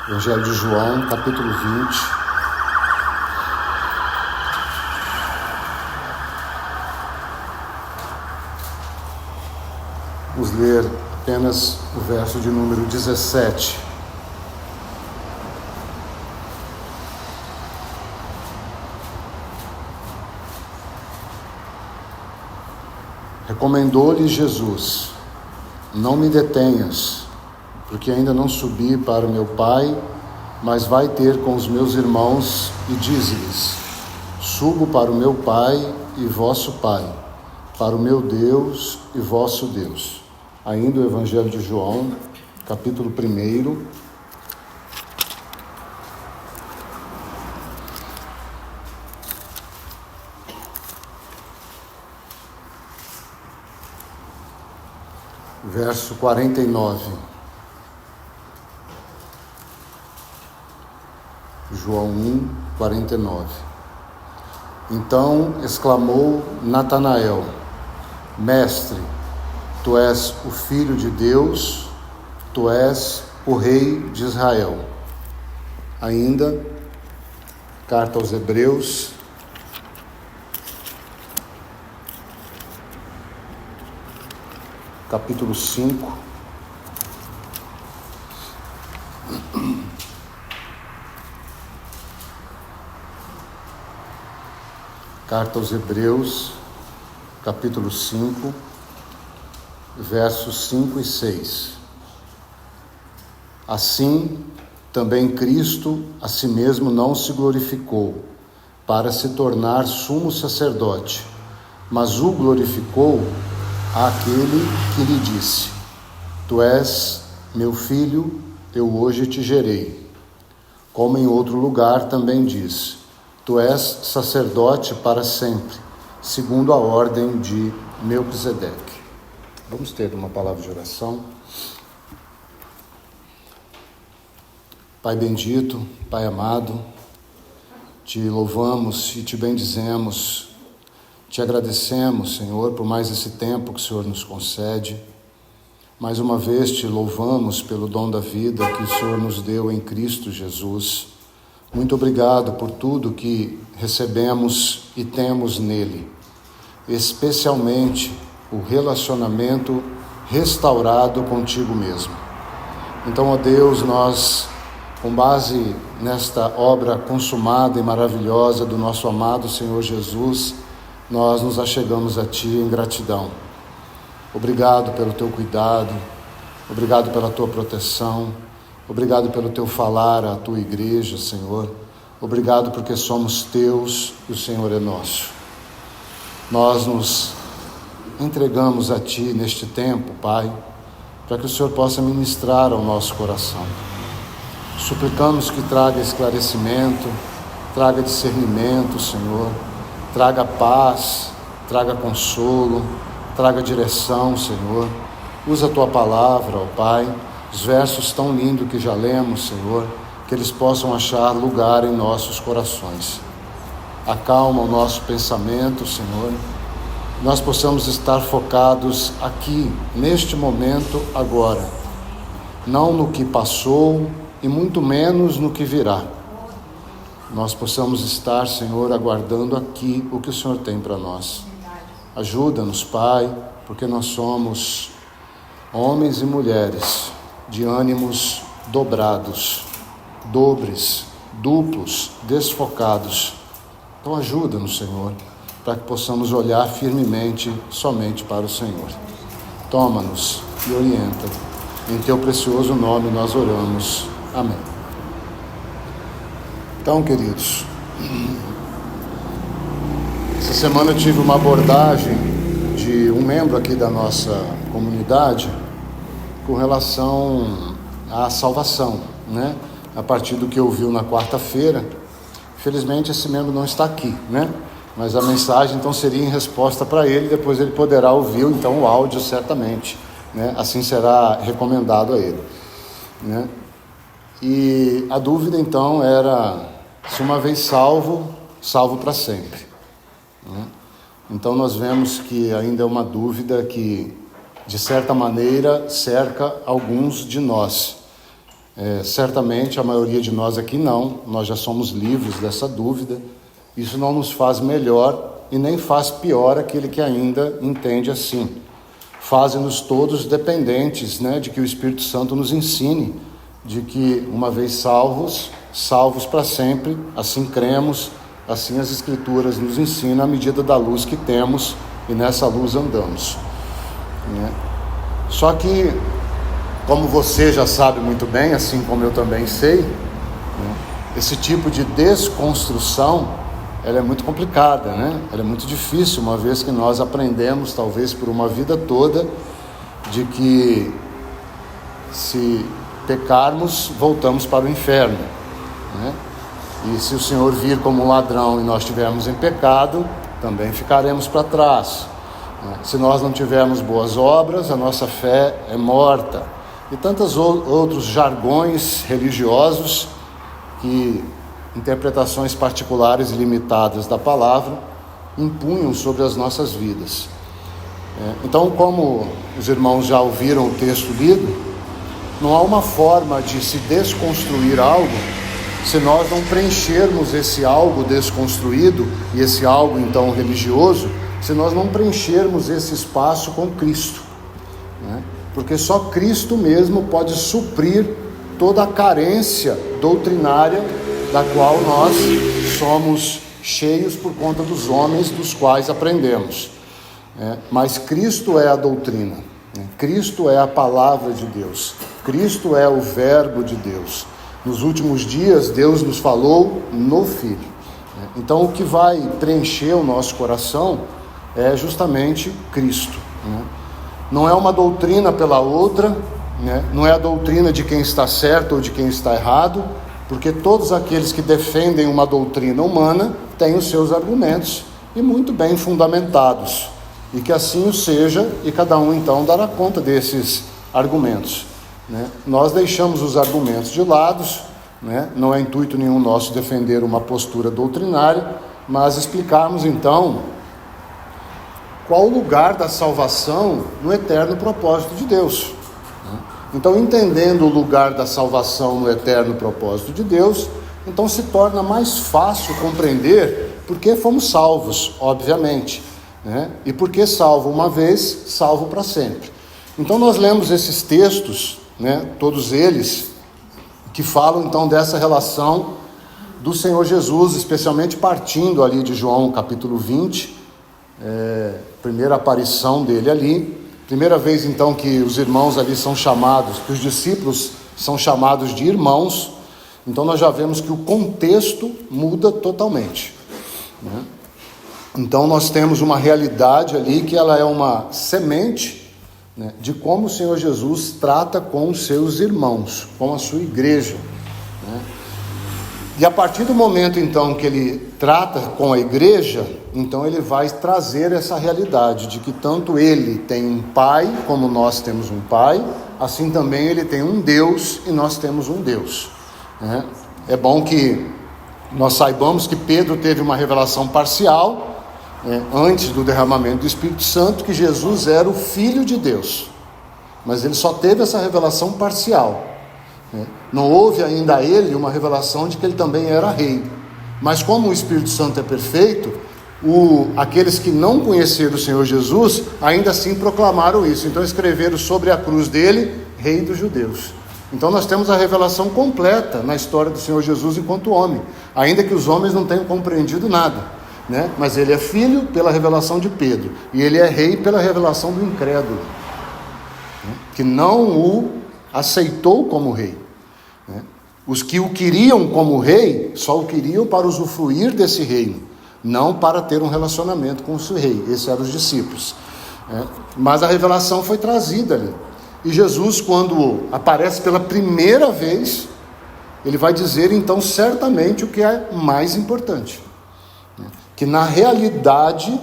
Evangelho de João, capítulo 20. Vamos ler apenas o verso de número 17. Recomendou-lhe Jesus: não me detenhas, porque ainda não subi para o meu Pai, mas vai ter com os meus irmãos e dize-lhes: subo para o meu Pai e vosso Pai, para o meu Deus e vosso Deus. Ainda o Evangelho de João, capítulo 1, verso 49. João 1, 49. Então exclamou Natanael: Mestre, tu és o Filho de Deus, tu és o Rei de Israel. Ainda, carta aos Hebreus, capítulo 5, carta aos Hebreus, capítulo 5, versos 5 e 6. Assim, também Cristo a si mesmo não se glorificou, para se tornar sumo sacerdote, mas o glorificou àquele que lhe disse: Tu és meu filho, eu hoje te gerei. Como em outro lugar também diz: Tu és sacerdote para sempre, segundo a ordem de Melquisedeque. Vamos ter uma palavra de oração. Pai bendito, Pai amado, te louvamos e te bendizemos, te agradecemos, Senhor, por mais esse tempo que o Senhor nos concede. Mais uma vez te louvamos pelo dom da vida que o Senhor nos deu em Cristo Jesus. Muito obrigado por tudo que recebemos e temos nele, especialmente o relacionamento restaurado contigo mesmo. Então, ó Deus, nós, com base nesta obra consumada e maravilhosa do nosso amado Senhor Jesus, nós nos achegamos a Ti em gratidão. Obrigado pelo Teu cuidado, obrigado pela Tua proteção, obrigado pelo Teu falar à Tua igreja, Senhor. Obrigado porque somos Teus e o Senhor é nosso. Nós nos entregamos a Ti neste tempo, Pai, para que o Senhor possa ministrar ao nosso coração. Suplicamos que traga esclarecimento, traga discernimento, Senhor, traga paz, traga consolo, traga direção, Senhor. Usa a Tua palavra, ó Pai, os versos tão lindos que já lemos, Senhor, que eles possam achar lugar em nossos corações. Acalma o nosso pensamento, Senhor, nós possamos estar focados aqui, neste momento, agora, não no que passou e muito menos no que virá. Nós possamos estar, Senhor, aguardando aqui o que o Senhor tem para nós. Ajuda-nos, Pai, porque nós somos homens e mulheres de ânimos dobrados, dobres, duplos, desfocados. Então ajuda-nos, Senhor, para que possamos olhar firmemente somente para o Senhor. Toma-nos e orienta. Em Teu precioso nome nós oramos. Amém. Então, queridos, essa semana eu tive uma abordagem de um membro aqui da nossa comunidade com relação à salvação, né? A partir do que ouviu na quarta-feira. Felizmente esse membro não está aqui, né? Mas a mensagem então seria em resposta para ele, depois ele poderá ouvir então o áudio certamente, né? Assim será recomendado a ele, né? E a dúvida então era se uma vez salvo, salvo para sempre, né? Então nós vemos que ainda é uma dúvida que de certa maneira cerca alguns de nós. Certamente a maioria de nós aqui não, nós já somos livres dessa dúvida. Isso não nos faz melhor e nem faz pior aquele que ainda entende assim. Fazem-nos todos dependentes, de que o Espírito Santo nos ensine, de que uma vez salvos, salvos para sempre, assim cremos, assim as Escrituras nos ensinam à medida da luz que temos e nessa luz andamos. Só que, como você já sabe muito bem, assim como eu também sei, esse tipo de desconstrução, ela é muito complicada, Ela é muito difícil, uma vez que nós aprendemos, talvez por uma vida toda, de que se pecarmos, voltamos para o inferno, E se o Senhor vir como um ladrão e nós estivermos em pecado, também ficaremos para trás. Se nós não tivermos boas obras, a nossa fé é morta. E tantos outros jargões religiosos que interpretações particulares e limitadas da palavra impunham sobre as nossas vidas. Então, como os irmãos já ouviram o texto lido, não há uma forma de se desconstruir algo se nós não preenchermos esse algo desconstruído e esse algo então religioso, se nós não preenchermos esse espaço com Cristo, Porque só Cristo mesmo pode suprir toda a carência doutrinária da qual nós somos cheios por conta dos homens dos quais aprendemos. Mas Cristo é a doutrina, Cristo é a palavra de Deus, Cristo é o verbo de Deus. Nos últimos dias, Deus nos falou no Filho. Então, o que vai preencher o nosso coração é justamente Cristo. Não é uma doutrina pela outra, não é a doutrina de quem está certo ou de quem está errado, porque todos aqueles que defendem uma doutrina humana têm os seus argumentos, e muito bem fundamentados, e que assim o seja, e cada um então dará conta desses argumentos. Nós deixamos os argumentos de lado, não é intuito nenhum nosso defender uma postura doutrinária, mas explicarmos então qual o lugar da salvação no eterno propósito de Deus. Então, entendendo o lugar da salvação no eterno propósito de Deus, então se torna mais fácil compreender por que fomos salvos, obviamente, e por que salvo uma vez, salvo para sempre. Então nós lemos esses textos, todos eles, que falam então dessa relação do Senhor Jesus, especialmente partindo ali de João capítulo 20, primeira aparição dele ali, primeira vez então que os irmãos ali são chamados, que os discípulos são chamados de irmãos. Então nós já vemos que o contexto muda totalmente, Então nós temos uma realidade ali que ela é uma semente, de como o Senhor Jesus trata com os seus irmãos, com a sua igreja, E a partir do momento então que ele trata com a igreja, então ele vai trazer essa realidade de que tanto ele tem um pai, como nós temos um pai, assim também ele tem um Deus e nós temos um Deus. É bom que nós saibamos que Pedro teve uma revelação parcial, antes do derramamento do Espírito Santo, que Jesus era o Filho de Deus, mas ele só teve essa revelação parcial. Não houve ainda a ele uma revelação de que ele também era rei. Mas como o Espírito Santo é perfeito, aqueles que não conheceram o Senhor Jesus, ainda assim proclamaram isso. Então escreveram sobre a cruz dele, Rei dos Judeus. Então nós temos a revelação completa na história do Senhor Jesus enquanto homem, ainda que os homens não tenham compreendido nada, Mas ele é filho pela revelação de Pedro, e ele é rei pela revelação do incrédulo, que não o aceitou como rei. Os que o queriam como rei, só o queriam para usufruir desse reino, não para ter um relacionamento com o seu rei. Esses eram os discípulos. Mas a revelação foi trazida ali. E Jesus, quando aparece pela primeira vez, ele vai dizer então certamente o que é mais importante, que na realidade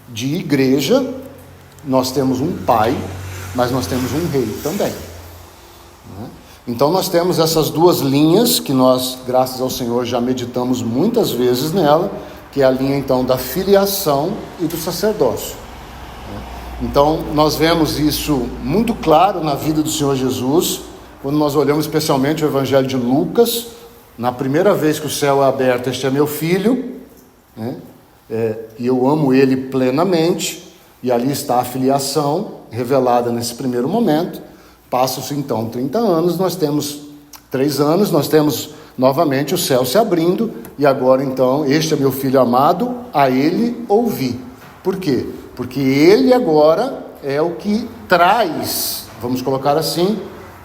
de igreja, nós temos um pai, mas nós temos um rei também. Então nós temos essas duas linhas que nós, graças ao Senhor, já meditamos muitas vezes nela, que é a linha então da filiação e do sacerdócio. Então nós vemos isso muito claro na vida do Senhor Jesus, quando nós olhamos especialmente o Evangelho de Lucas, na primeira vez que o céu é aberto, este é meu filho, né? E eu amo ele plenamente, e ali está a filiação revelada nesse primeiro momento. Passam-se então 30 anos, nós temos 3 anos, nós temos novamente o céu se abrindo, e agora então, este é meu filho amado, a ele ouvi. Por quê? Porque ele agora é o que traz, vamos colocar assim,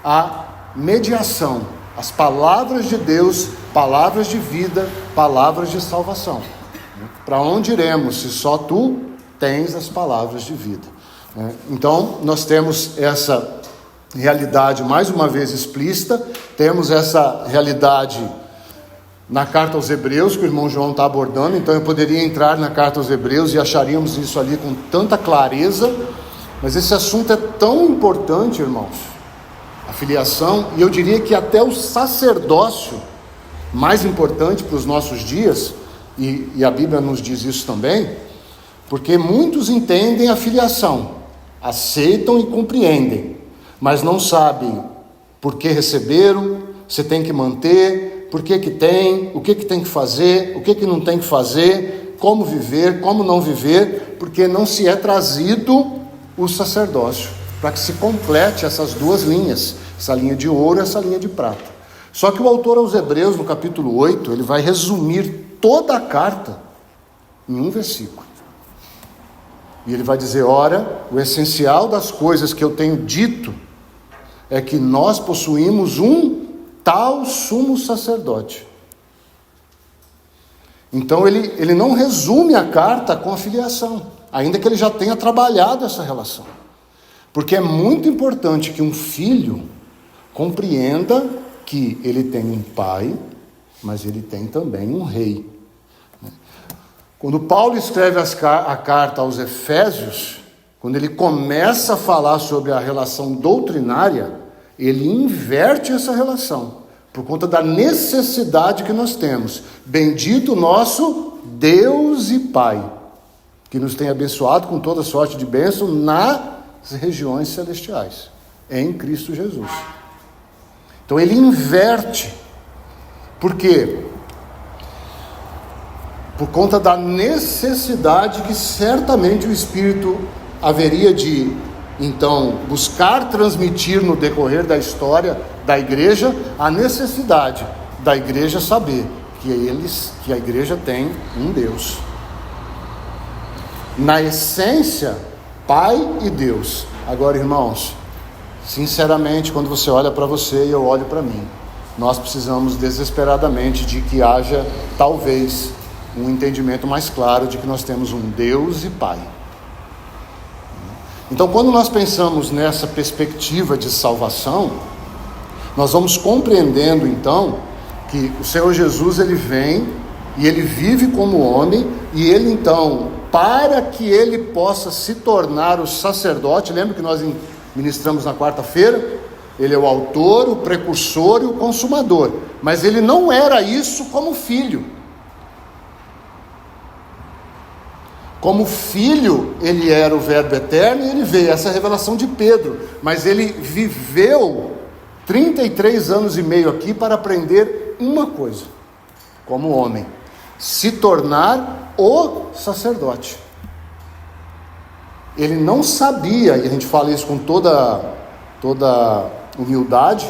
a mediação, as palavras de Deus, palavras de vida, palavras de salvação. Para onde iremos se só tu tens as palavras de vida? Então, nós temos essa realidade mais uma vez explícita, temos essa realidade na carta aos Hebreus, que o irmão João está abordando. Então eu poderia entrar na carta aos Hebreus e acharíamos isso ali com tanta clareza, mas esse assunto é tão importante, irmãos, a filiação, e eu diria que até o sacerdócio, mais importante para os nossos dias, e a Bíblia nos diz isso também, porque muitos entendem a filiação, aceitam e compreendem, mas não sabem por que receberam, se tem que manter, por que tem, o que tem que fazer, o que não tem que fazer, como viver, como não viver, porque não se é trazido o sacerdócio, para que se complete essas duas linhas, essa linha de ouro e essa linha de prata. Só que o autor aos Hebreus, no capítulo 8, ele vai resumir toda a carta em um versículo. E ele vai dizer: ora, o essencial das coisas que eu tenho dito é que nós possuímos um tal sumo sacerdote. Então ele não resume a carta com a filiação, ainda que ele já tenha trabalhado essa relação. Porque é muito importante que um filho compreenda que ele tem um pai, mas ele tem também um rei. Quando Paulo escreve a carta aos Efésios, quando ele começa a falar sobre a relação doutrinária, ele inverte essa relação, por conta da necessidade que nós temos. Bendito nosso Deus e Pai, que nos tem abençoado com toda sorte de bênção nas regiões celestiais, em Cristo Jesus. Então ele inverte. Por quê? Por conta da necessidade que certamente o Espírito haveria de, então, buscar transmitir no decorrer da história da igreja, a necessidade da igreja saber que a igreja tem um Deus. Na essência, Pai e Deus. Agora, irmãos, sinceramente, quando você olha para você e eu olho para mim, nós precisamos desesperadamente de que haja, talvez, um entendimento mais claro de que nós temos um Deus e Pai. Então, quando nós pensamos nessa perspectiva de salvação, nós vamos compreendendo, então, que o Senhor Jesus, ele vem e ele vive como homem, e ele, então, para que ele possa se tornar o sacerdote, lembra que nós ministramos na quarta-feira? Ele é o autor, o precursor e o consumador, mas ele não era isso como filho. Como filho, ele era o Verbo eterno e ele veio, essa é a revelação de Pedro, mas ele viveu 33 anos e meio aqui para aprender uma coisa, como homem: se tornar o sacerdote. Ele não sabia, e a gente fala isso com toda humildade,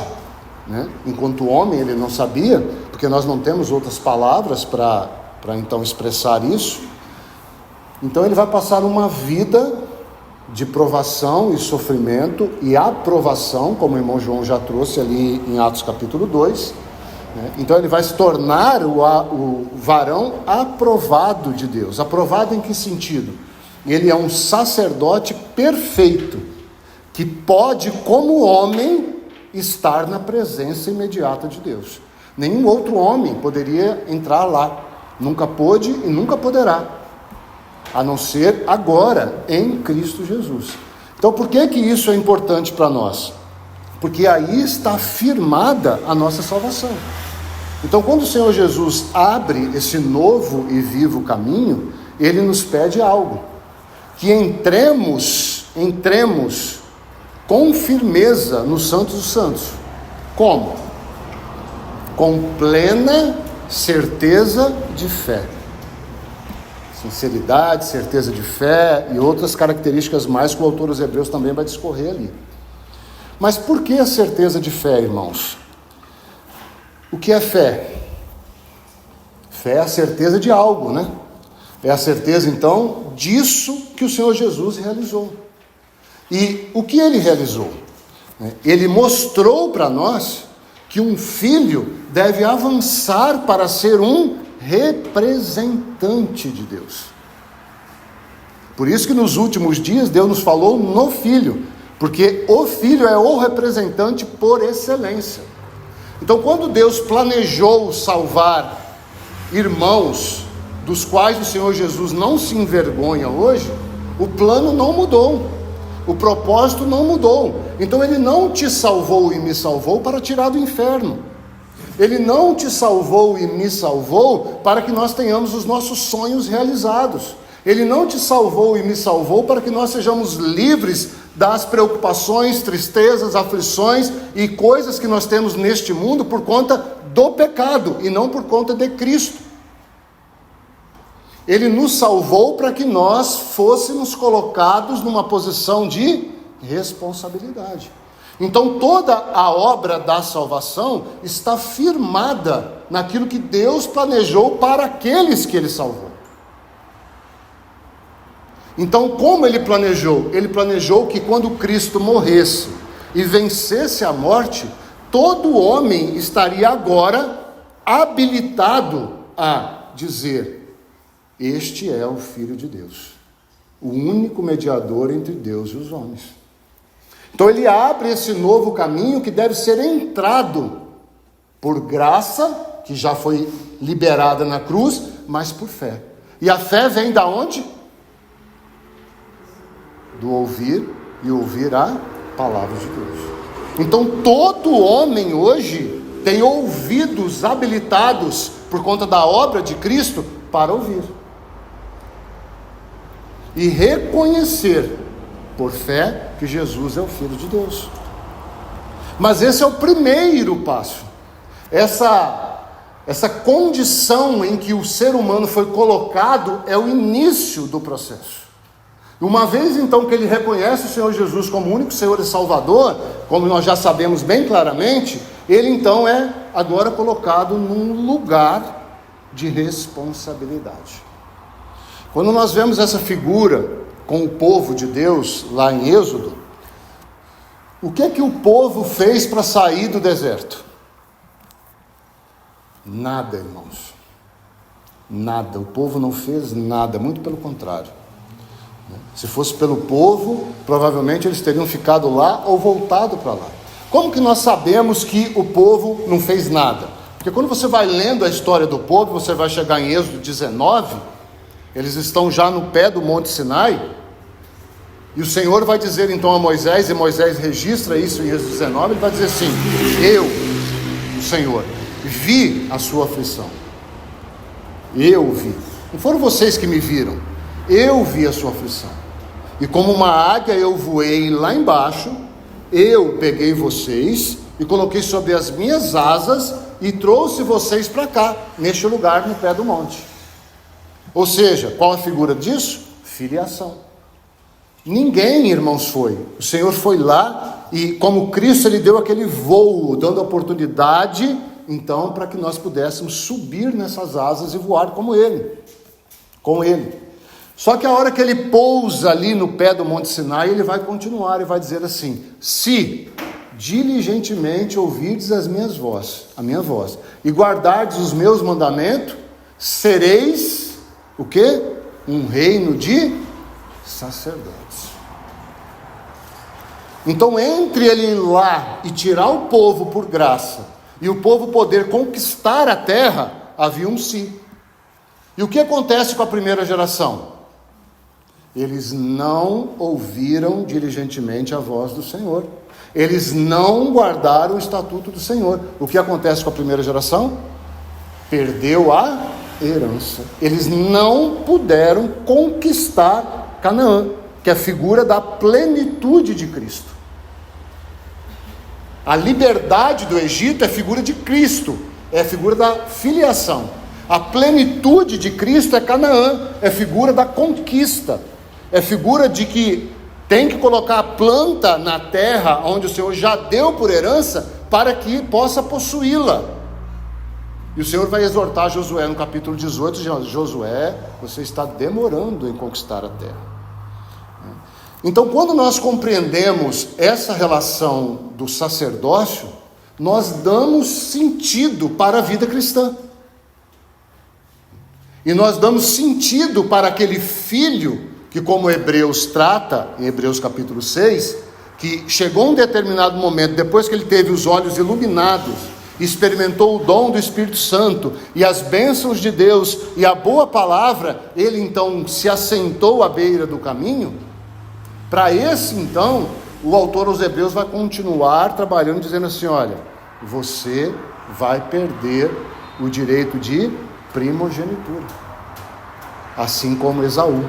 né? Enquanto homem ele não sabia, porque nós não temos outras palavras para então expressar isso. Então ele vai passar uma vida de provação e sofrimento e aprovação, como o irmão João já trouxe ali em Atos capítulo 2, né? Então ele vai se tornar o varão aprovado de Deus. Aprovado em que sentido? Ele é um sacerdote perfeito, que pode, como homem, estar na presença imediata de Deus. Nenhum outro homem poderia entrar lá, nunca pôde e nunca poderá, a não ser agora, em Cristo Jesus. Então, por que isso é importante para nós? Porque aí está firmada a nossa salvação. Então, quando o Senhor Jesus abre esse novo e vivo caminho, Ele nos pede algo: que entremos com firmeza no Santos dos Santos. Como? Com plena certeza de fé. Sinceridade, certeza de fé e outras características mais que o autor dos Hebreus também vai discorrer ali. Mas por que a certeza de fé, irmãos? O que é fé? Fé é a certeza de algo, né? É a certeza, então, disso que o Senhor Jesus realizou. E o que ele realizou? Ele mostrou para nós que um filho deve avançar para ser um representante de Deus. Por isso que nos últimos dias Deus nos falou no Filho, porque o Filho é o representante por excelência. Então, quando Deus planejou salvar irmãos dos quais o Senhor Jesus não se envergonha hoje, o plano não mudou, o propósito não mudou. Então ele não te salvou e me salvou para tirar do inferno. Ele não te salvou e me salvou para que nós tenhamos os nossos sonhos realizados. Ele não te salvou e me salvou para que nós sejamos livres das preocupações, tristezas, aflições e coisas que nós temos neste mundo por conta do pecado e não por conta de Cristo. Ele nos salvou para que nós fôssemos colocados numa posição de responsabilidade. Então toda a obra da salvação está firmada naquilo que Deus planejou para aqueles que Ele salvou. Então, como Ele planejou? Ele planejou que quando Cristo morresse e vencesse a morte, todo homem estaria agora habilitado a dizer: este é o Filho de Deus, o único mediador entre Deus e os homens. Então ele abre esse novo caminho que deve ser entrado por graça, que já foi liberada na cruz, mas por fé. E a fé vem da onde? Do ouvir e ouvir a palavra de Deus. Então todo homem hoje tem ouvidos habilitados por conta da obra de Cristo para ouvir e reconhecer por fé que Jesus é o Filho de Deus. Mas esse é o primeiro passo. Essa condição em que o ser humano foi colocado é o início do processo. Uma vez então que ele reconhece o Senhor Jesus como único Senhor e Salvador, como nós já sabemos bem claramente, ele então é agora colocado num lugar de responsabilidade. Quando nós vemos essa figura com o povo de Deus lá em Êxodo, o que é que o povo fez para sair do deserto? Nada, irmãos. Nada. O povo não fez nada, muito pelo contrário. Se fosse pelo povo, provavelmente eles teriam ficado lá ou voltado para lá. Como que nós sabemos que o povo não fez nada? Porque quando você vai lendo a história do povo, você vai chegar em Êxodo 19, eles estão já no pé do Monte Sinai, e o Senhor vai dizer então a Moisés, e Moisés registra isso em Êxodo 19, ele vai dizer assim: eu, o Senhor, vi a sua aflição. Eu vi. Não foram vocês que me viram. Eu vi a sua aflição. E como uma águia eu voei lá embaixo, eu peguei vocês e coloquei sobre as minhas asas e trouxe vocês para cá, neste lugar no pé do monte. Ou seja, qual a figura disso? Filiação. Ninguém, irmãos, foi. O Senhor foi lá e, como Cristo, Ele deu aquele voo, dando oportunidade, então, para que nós pudéssemos subir nessas asas e voar como Ele. Com Ele. Só que a hora que Ele pousa ali no pé do Monte Sinai, Ele vai continuar e vai dizer assim: se diligentemente ouvirdes a minha voz, e guardardes os meus mandamentos, sereis, o quê? Um reino de sacerdotes. Então, entre ele ir lá e tirar o povo por graça, e o povo poder conquistar a terra, havia um sim. E o que acontece com a primeira geração? Eles não ouviram diligentemente a voz do Senhor. Eles não guardaram o estatuto do Senhor. O que acontece com a primeira geração? Perdeu a herança. Eles não puderam conquistar Canaã, que é a figura da plenitude de Cristo. A liberdade do Egito é figura de Cristo, é figura da filiação. A plenitude de Cristo é Canaã, é figura da conquista, é figura de que tem que colocar a planta na terra onde o Senhor já deu por herança para que possa possuí-la. E o Senhor vai exortar Josué no capítulo 18, dizendo: Josué, você está demorando em conquistar a terra. Então, quando nós compreendemos essa relação do sacerdócio, nós damos sentido para a vida cristã. E nós damos sentido para aquele filho que, como Hebreus trata, em Hebreus capítulo 6, que chegou um determinado momento, depois que ele teve os olhos iluminados, experimentou o dom do Espírito Santo e as bênçãos de Deus e a boa palavra, ele então se assentou à beira do caminho. Para esse então, o autor aos Hebreus vai continuar trabalhando, dizendo assim: olha, você vai perder o direito de primogenitura, assim como Esaú.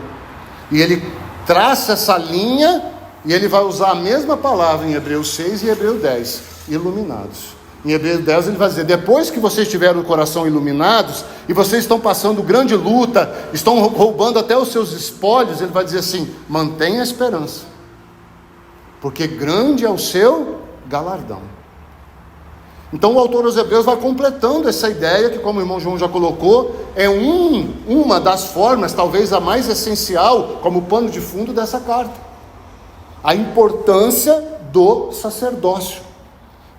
E ele traça essa linha, e ele vai usar a mesma palavra em Hebreus 6 e Hebreus 10, iluminados. Em Hebreus 10 ele vai dizer: depois que vocês tiveram o coração iluminados, e vocês estão passando grande luta, estão roubando até os seus espólios, ele vai dizer assim: mantenha a esperança, porque grande é o seu galardão. Então o autor aos Hebreus vai completando essa ideia que, como o irmão João já colocou, é uma das formas, talvez a mais essencial, como pano de fundo dessa carta: a importância do sacerdócio.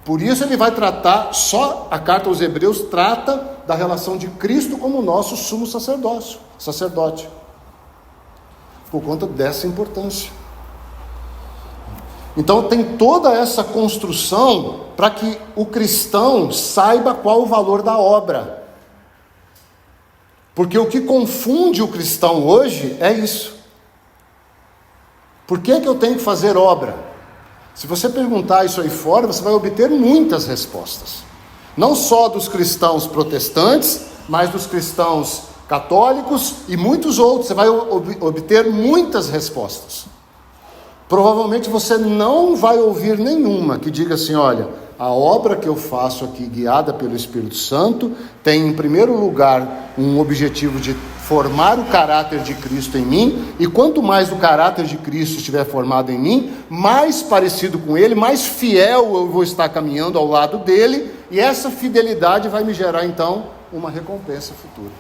Por isso ele vai tratar, só a carta aos Hebreus trata da relação de Cristo como nosso sumo sacerdote, por conta dessa importância. Então tem toda essa construção para que o cristão saiba qual o valor da obra. Porque o que confunde o cristão hoje é isso. Por que eu tenho que fazer obra? Se você perguntar isso aí fora, você vai obter muitas respostas. Não só dos cristãos protestantes, mas dos cristãos católicos e muitos outros. Você vai obter muitas respostas. Provavelmente você não vai ouvir nenhuma que diga assim: olha, a obra que eu faço aqui, guiada pelo Espírito Santo, tem em primeiro lugar um objetivo de formar o caráter de Cristo em mim, e quanto mais o caráter de Cristo estiver formado em mim, mais parecido com Ele, mais fiel eu vou estar caminhando ao lado dele, e essa fidelidade vai me gerar então uma recompensa futura.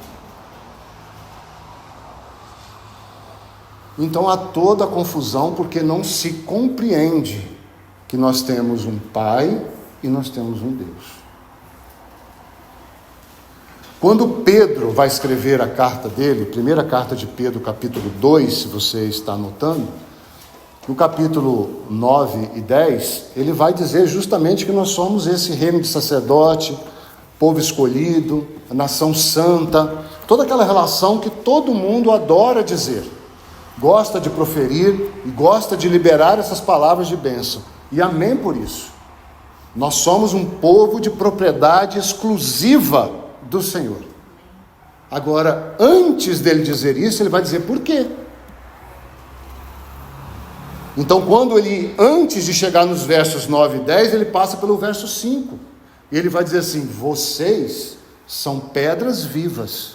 Então há toda a confusão, porque não se compreende que nós temos um Pai e nós temos um Deus. Quando Pedro vai escrever a carta dele, primeira carta de Pedro, capítulo 2, se você está anotando, no capítulo 9 e 10, ele vai dizer justamente que nós somos esse reino de sacerdote, povo escolhido, nação santa, toda aquela relação que todo mundo adora dizer, gosta de proferir e gosta de liberar essas palavras de bênção, e amém por isso. Nós somos um povo de propriedade exclusiva do Senhor. Agora, antes dele dizer isso, ele vai dizer por quê. Então, quando ele, antes de chegar nos versos 9 e 10, ele passa pelo verso 5, e ele vai dizer assim: vocês são pedras vivas,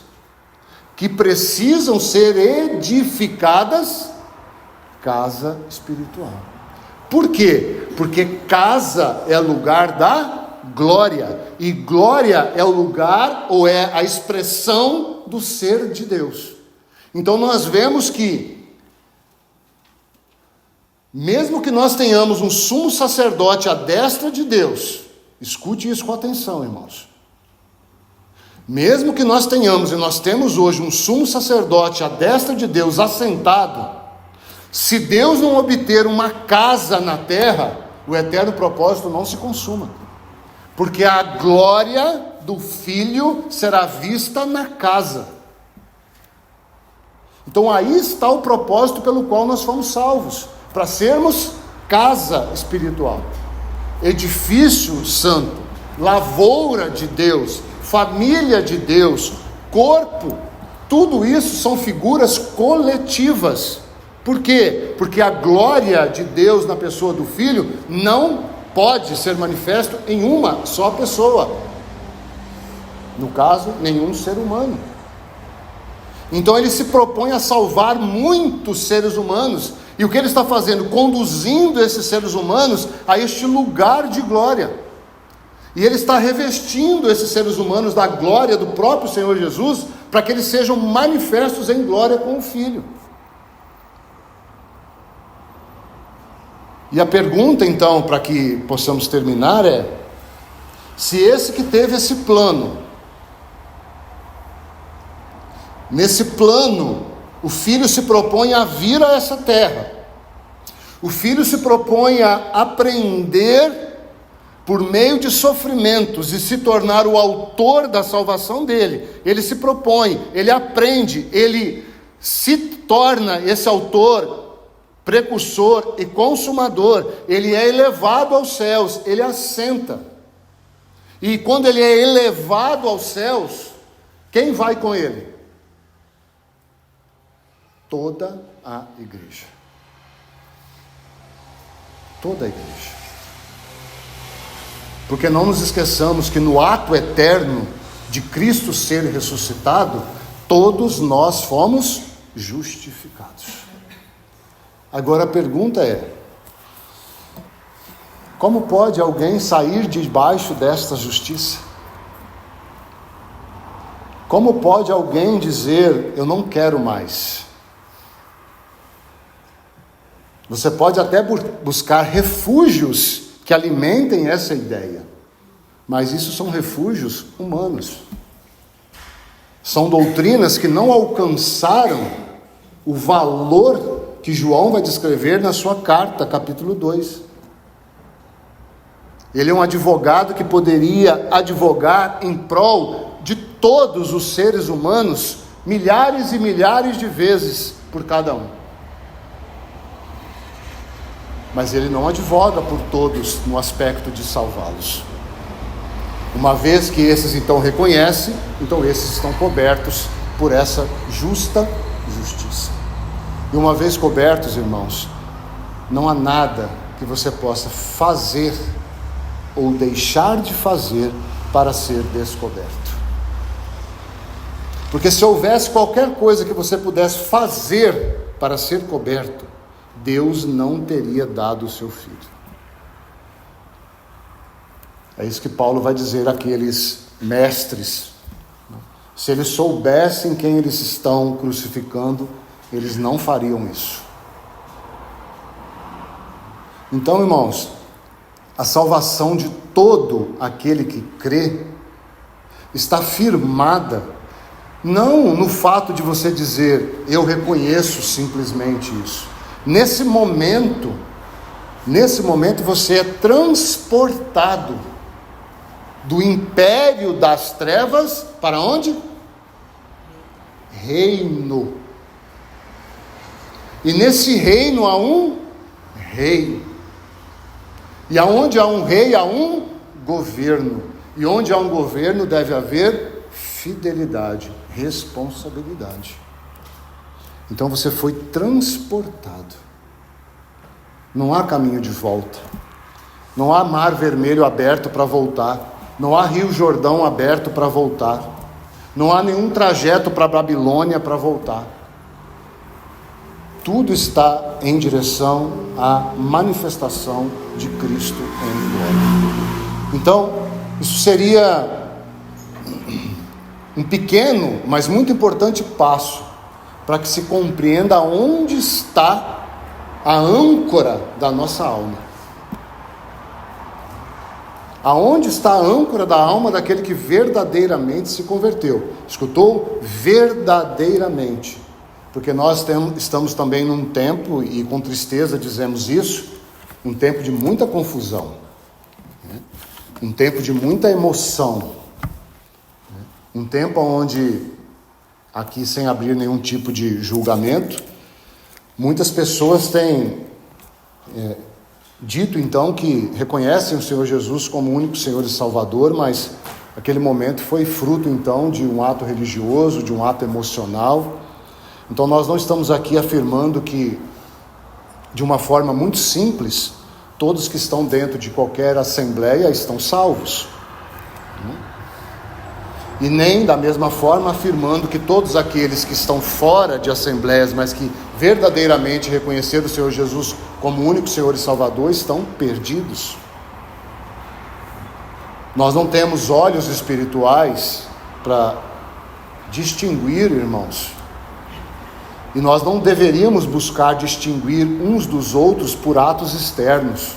que precisam ser edificadas, casa espiritual. Por quê? Porque casa é lugar da glória, e glória é o lugar, ou é a expressão do ser de Deus. Então nós vemos que, mesmo que nós tenhamos um sumo sacerdote à destra de Deus, escute isso com atenção, irmãos, mesmo que nós tenhamos, e nós temos hoje um sumo sacerdote à destra de Deus assentado, se Deus não obter uma casa na terra, o eterno propósito não se consuma, porque a glória do Filho será vista na casa. Então aí está o propósito pelo qual nós fomos salvos, para sermos casa espiritual, edifício santo, lavoura de Deus, família de Deus, corpo. Tudo isso são figuras coletivas. Por quê? Porque a glória de Deus na pessoa do Filho não pode ser manifesto em uma só pessoa. No caso, nenhum ser humano. Então ele se propõe a salvar muitos seres humanos. E o que ele está fazendo? Conduzindo esses seres humanos a este lugar de glória. E ele está revestindo esses seres humanos da glória do próprio Senhor Jesus, para que eles sejam manifestos em glória com o Filho. E a pergunta então, para que possamos terminar, é: se esse que teve esse plano, nesse plano, o Filho se propõe a vir a essa terra, o Filho se propõe a aprender por meio de sofrimentos e se tornar o autor da salvação dele. Ele se propõe, ele aprende, ele se torna esse autor, precursor e consumador. Ele é elevado aos céus, ele assenta. E quando ele é elevado aos céus, quem vai com ele? Toda a igreja. Toda a igreja. Porque não nos esqueçamos que no ato eterno de Cristo ser ressuscitado, todos nós fomos justificados. Agora a pergunta é: como pode alguém sair debaixo desta justiça? Como pode alguém dizer: eu não quero mais? Você pode até buscar refúgios que alimentem essa ideia, mas isso são refúgios humanos. São doutrinas que não alcançaram o valor que João vai descrever na sua carta, capítulo 2. Ele é um advogado que poderia advogar em prol de todos os seres humanos, milhares e milhares de vezes por cada um. Mas ele não advoga por todos no aspecto de salvá-los. Uma vez que esses então reconhecem, então esses estão cobertos por essa justa justiça. E uma vez cobertos, irmãos, não há nada que você possa fazer ou deixar de fazer para ser descoberto. Porque se houvesse qualquer coisa que você pudesse fazer para ser coberto, Deus não teria dado o seu Filho. É isso que Paulo vai dizer àqueles mestres. Se eles soubessem quem eles estão crucificando, eles não fariam isso. Então, irmãos, a salvação de todo aquele que crê está firmada, não no fato de você dizer: eu reconheço simplesmente isso. Nesse momento você é transportado do império das trevas para onde? Reino. E nesse reino há um rei. E aonde há um rei, há um governo. E onde há um governo deve haver fidelidade, responsabilidade. Então você foi transportado. Não há caminho de volta. Não há mar vermelho aberto para voltar. Não há rio Jordão aberto para voltar. Não há nenhum trajeto para a Babilônia para voltar. Tudo está em direção à manifestação de Cristo em glória. Então, isso seria um pequeno, mas muito importante passo para que se compreenda onde está a âncora da nossa alma. Aonde está a âncora da alma daquele que verdadeiramente se converteu? Escutou? Verdadeiramente. Porque nós estamos também num tempo, e com tristeza dizemos isso, um tempo de muita confusão, né? Um tempo de muita emoção, né? Um tempo onde, aqui sem abrir nenhum tipo de julgamento, muitas pessoas têm dito então que reconhecem o Senhor Jesus como o único Senhor e Salvador, mas aquele momento foi fruto então de um ato religioso, de um ato emocional. Então nós não estamos aqui afirmando que, de uma forma muito simples, todos que estão dentro de qualquer assembleia estão salvos. E nem da mesma forma afirmando que todos aqueles que estão fora de assembleias, mas que verdadeiramente reconheceram o Senhor Jesus como o único Senhor e Salvador, estão perdidos. Nós não temos olhos espirituais para distinguir, irmãos, e nós não deveríamos buscar distinguir uns dos outros por atos externos.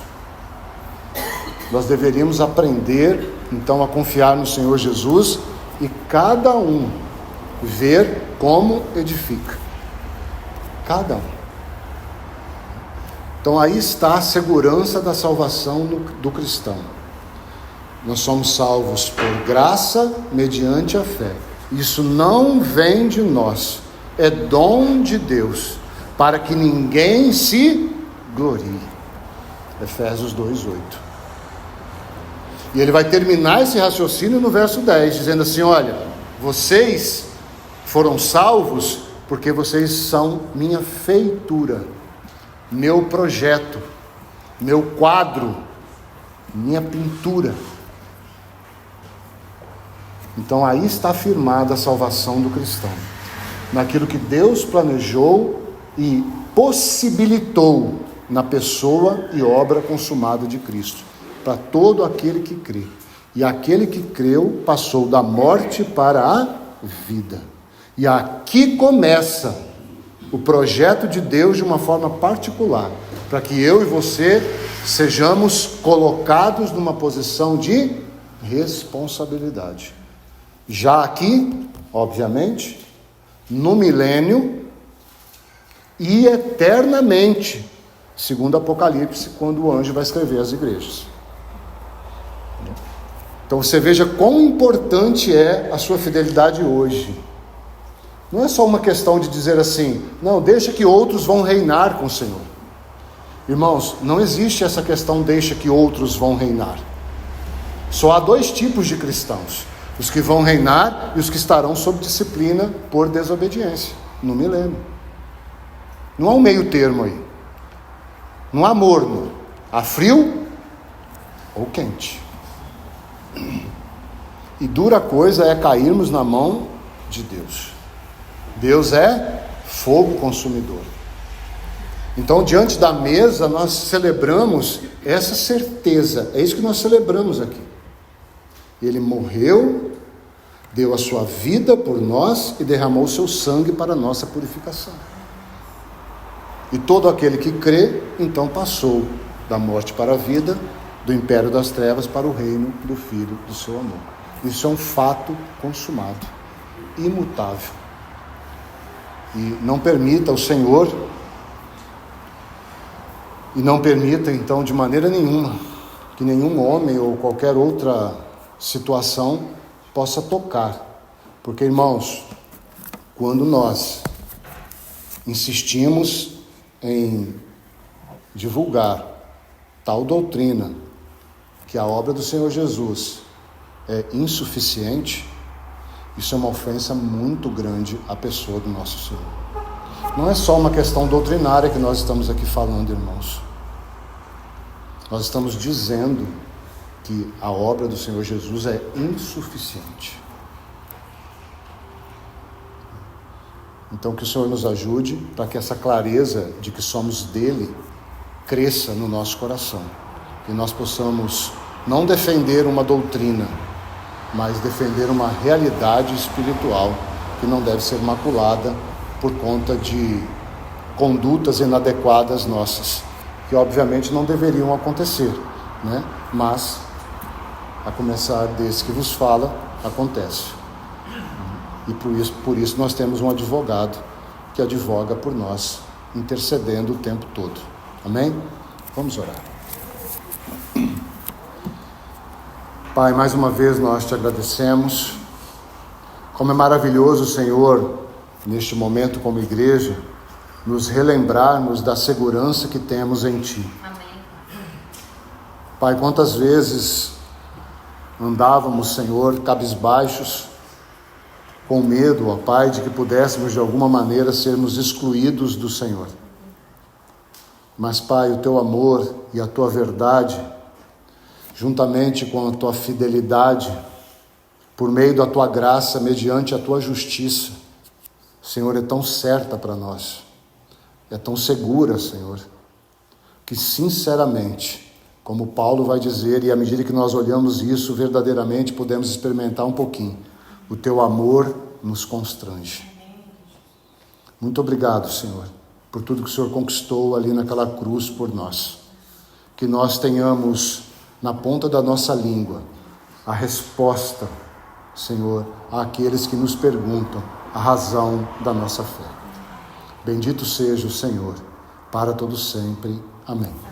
Nós deveríamos aprender então a confiar no Senhor Jesus e cada um ver como edifica. Cada um. Então aí está a segurança da salvação do cristão. Nós somos salvos por graça mediante a fé. Isso não vem de nós, é dom de Deus, para que ninguém se glorie. Efésios 2:8. E ele vai terminar esse raciocínio no verso 10, dizendo assim: olha, vocês foram salvos porque vocês são minha feitura, meu projeto, meu quadro, minha pintura. Então aí está firmada a salvação do cristão, naquilo que Deus planejou e possibilitou na pessoa e obra consumada de Cristo, para todo aquele que crê. E aquele que creu passou da morte para a vida. E aqui começa o projeto de Deus de uma forma particular, para que eu e você sejamos colocados numa posição de responsabilidade. Já aqui, obviamente, no milênio e eternamente, segundo Apocalipse, quando o anjo vai escrever às igrejas. Então você veja quão importante é a sua fidelidade hoje. Não é só uma questão de dizer assim, não, deixa que outros vão reinar com o Senhor. Irmãos, não existe essa questão, deixa que outros vão reinar. Só há dois tipos de cristãos: os que vão reinar e os que estarão sob disciplina por desobediência, no milênio. Não há um meio termo aí. Não há morno, há frio ou quente. E dura coisa é cairmos na mão de Deus. Deus é fogo consumidor. Então, diante da mesa, nós celebramos essa certeza. É isso que nós celebramos aqui. Ele morreu, deu a sua vida por nós e derramou o seu sangue para a nossa purificação. E todo aquele que crê, então passou da morte para a vida, do império das trevas para o reino do Filho do seu amor. Isso é um fato consumado, imutável. E não permita o Senhor, e não permita então de maneira nenhuma, que nenhum homem ou qualquer outra situação possa tocar. Porque, irmãos, quando nós insistimos em divulgar tal doutrina, que a obra do Senhor Jesus é insuficiente, isso é uma ofensa muito grande à pessoa do nosso Senhor. Não é só uma questão doutrinária que nós estamos aqui falando, irmãos. Nós estamos dizendo que a obra do Senhor Jesus é insuficiente. Então que o Senhor nos ajude para que essa clareza de que somos dele cresça no nosso coração. E nós possamos não defender uma doutrina, mas defender uma realidade espiritual que não deve ser maculada por conta de condutas inadequadas nossas, que obviamente não deveriam acontecer, né? Mas, a começar desse que vos fala, acontece. E por isso nós temos um advogado que advoga por nós, intercedendo o tempo todo. Amém? Vamos orar. Pai, mais uma vez nós te agradecemos. Como é maravilhoso, Senhor, neste momento como igreja, nos relembrarmos da segurança que temos em Ti. Amém. Pai, quantas vezes andávamos, Senhor, cabisbaixos, com medo, ó Pai, de que pudéssemos de alguma maneira sermos excluídos do Senhor. Mas, Pai, o teu amor e a tua verdade, juntamente com a tua fidelidade, por meio da tua graça, mediante a tua justiça, Senhor, é tão certa para nós, é tão segura, Senhor, que sinceramente, como Paulo vai dizer, e à medida que nós olhamos isso verdadeiramente, podemos experimentar um pouquinho, o teu amor nos constrange. Muito obrigado, Senhor, por tudo que o Senhor conquistou ali naquela cruz por nós. Que nós tenhamos na ponta da nossa língua a resposta, Senhor, àqueles que nos perguntam a razão da nossa fé. Bendito seja o Senhor, para todo sempre. Amém.